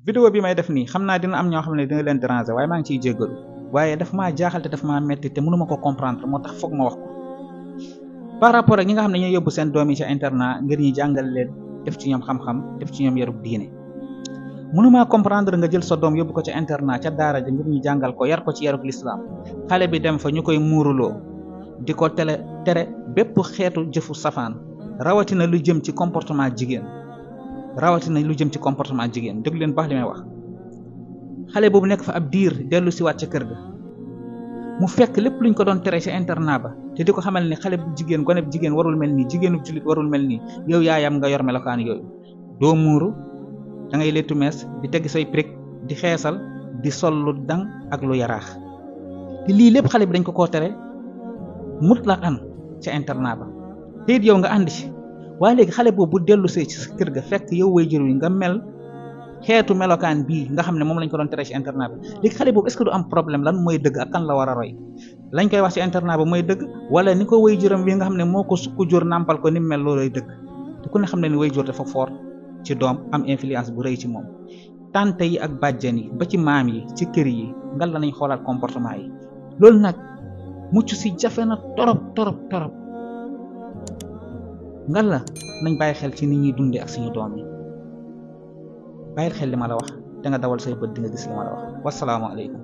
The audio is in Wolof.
vidéo bi may def nii xam naa dina am ñoo xam ne dina leen déranger waaye maa ngi ciy jéggalu waaye daf maa jaaxal te daf maa metti te mënuma ko comprendre moo tax foog ma wax ko par rapport ak ñi nga xam ne ñoo yóbbu seen doom yi ci internat ngir ñu jàngal leen def ci ñoom xam-xam def ci ñoom yarub diine mënumaa comprendre nga jël sa doom yóbbu ko ca internat ca daara ja ngir ñu jàngal ko yar ko ci yarub lislaam xale bi dem fa ñu koy muuruloo di ko tere bépp xeetu jëfu safaan rawatina lu jëm ci comportement jigéen déglu leen baax li may wax xale boobu nekk fa ab diir dellu si waat ca kër ga mu fekk lépp luñ ko doon tere ci internat ba te di ko xamal ni xale bu jigéen gone bu jigéen warul mel nii jigéenu jullit warul mel nii yow yaayam nga yor melokaan yooyu doo muuru da ngay lettu mees di tegg say prik di xeesal di sol lu dang ak lu yaraax te lii lépp xale bi dañ ko koo tere mutlaqan ca internat ba te it yow nga ànd ci waaye léegi xale boobu bu dellu see ci sa kër ga fekk yow waajur wi nga mel xeetu melokaan bii nga xam ne moom lañ ko doon tere ci internat bi léegi xale boobu est-ce que du am problème lan mooy dëgg ak kan la war a roy lañ koy wax ci internat ba mooy dëgg wala ni ko waajuram wi nga xam ne moo ko sukk jur nàmpal ko ni mu mel looloy dëgg te ku ne xam ne ni waajur dafa fort ci doom am influence bu rëy ci moom tante yi ak bàjjan yi ba ci maam yi ci kër yi ngal la nañ xoolaat comportement yi loolu nag mucc ci jafe na torop ngal la nañ bàyyi xel ci nit ñuy dundee ak suñu doom yi bàyyil xel li ma la wax da nga dawal say bët di nga gis li ma la wax wasalaamaaleykum